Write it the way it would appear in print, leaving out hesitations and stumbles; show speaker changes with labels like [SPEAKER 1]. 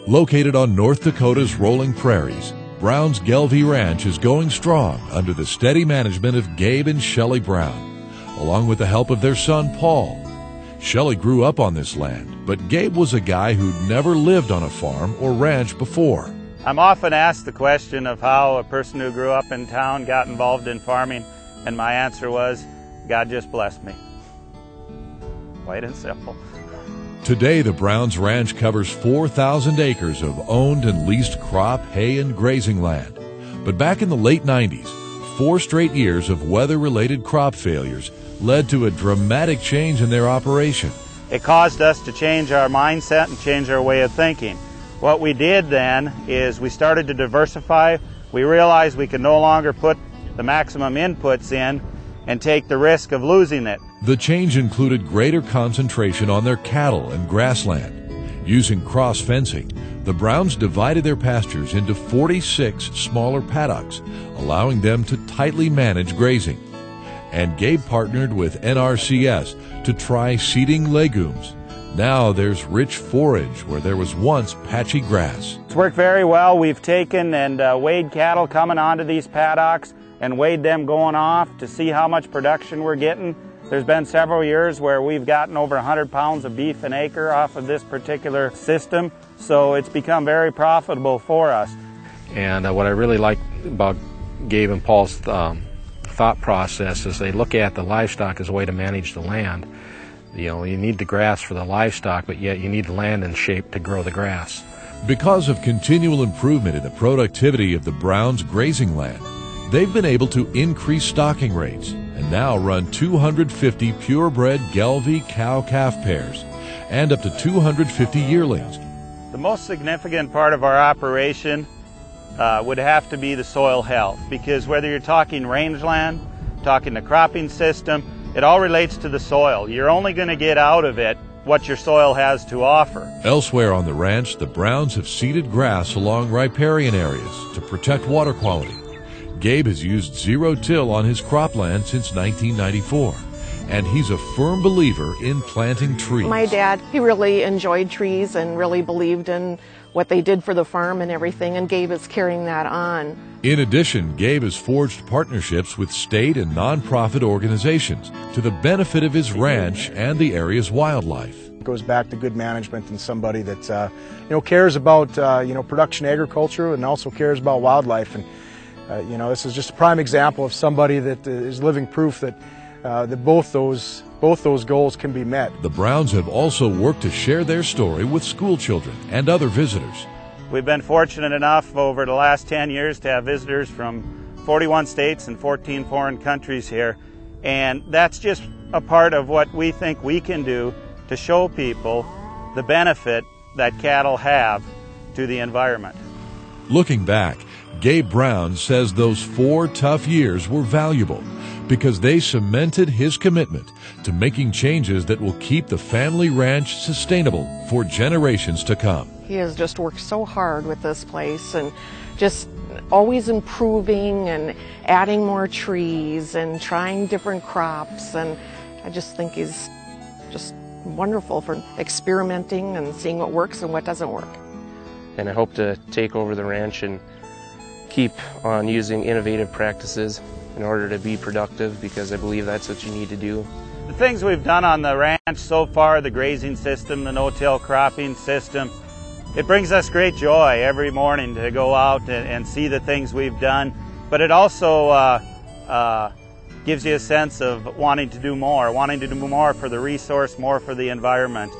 [SPEAKER 1] Located on North Dakota's rolling prairies, Brown's Gelvie Ranch is going strong under the steady management of Gabe and Shelly Brown, along with the help of their son Paul. Shelly grew up on this land, but Gabe was a guy who'd never lived on a farm or ranch before.
[SPEAKER 2] I'm often asked the question of how a person who grew up in town got involved in farming, and my answer was, God just blessed me. Plain and simple.
[SPEAKER 1] Today, the Browns Ranch covers 4,000 acres of owned and leased crop, hay, and grazing land. But back in the late 90s, 4 straight years of weather-related crop failures led to a dramatic change in their operation.
[SPEAKER 2] It caused us to change our mindset and change our way of thinking. What we did then is we started to diversify. We realized we could no longer put the maximum inputs in and take the risk of losing it.
[SPEAKER 1] The change included greater concentration on their cattle and grassland. Using cross-fencing, the Browns divided their pastures into 46 smaller paddocks, allowing them to tightly manage grazing. And Gabe partnered with NRCS to try seeding legumes. Now there's rich forage where there was once patchy grass.
[SPEAKER 2] It's worked very well. We've taken and weighed cattle coming onto these paddocks and weighed them going off to see how much production we're getting. There's been several years where we've gotten over 100 pounds of beef an acre off of this particular system, so it's become very profitable for us.
[SPEAKER 3] And what I really like about Gabe and Paul's thought process is they look at the livestock as a way to manage the land. You know, you need the grass for the livestock, but yet you need the land in shape to grow the grass.
[SPEAKER 1] Because of continual improvement in the productivity of the Browns' grazing land, they've been able to increase stocking rates and now run 250 purebred Gelvie cow-calf pairs and up to 250 yearlings.
[SPEAKER 2] The most significant part of our operation would have to be the soil health, because whether you're talking rangeland, talking the cropping system, it all relates to the soil. You're only going to get out of it what your soil has to offer.
[SPEAKER 1] Elsewhere on the ranch, the Browns have seeded grass along riparian areas to protect water quality. Gabe has used zero-till on his cropland since 1994, and he's a firm believer in planting trees.
[SPEAKER 4] My dad, he really enjoyed trees and really believed in what they did for the farm and everything, and Gabe is carrying that on.
[SPEAKER 1] In addition, Gabe has forged partnerships with state and nonprofit organizations to the benefit of his ranch and the area's wildlife.
[SPEAKER 5] It goes back to good management and somebody that cares about production agriculture and also cares about wildlife. And this is just a prime example of somebody that is living proof that both those goals can be met.
[SPEAKER 1] The Browns have also worked to share their story with school children and other visitors.
[SPEAKER 2] We've been fortunate enough over the last 10 years to have visitors from 41 states and 14 foreign countries here, and that's just a part of what we think we can do to show people the benefit that cattle have to the environment.
[SPEAKER 1] Looking back, Gabe Brown says those 4 tough years were valuable because they cemented his commitment to making changes that will keep the family ranch sustainable for generations to come.
[SPEAKER 4] He has just worked so hard with this place and just always improving and adding more trees and trying different crops, and I just think he's just wonderful for experimenting and seeing what works and what doesn't work.
[SPEAKER 6] And I hope to take over the ranch and keep on using innovative practices in order to be productive, because I believe that's what you need to do.
[SPEAKER 2] The things we've done on the ranch so far, the grazing system, the no-till cropping system, it brings us great joy every morning to go out and see the things we've done, but it also gives you a sense of wanting to do more for the resource, more for the environment.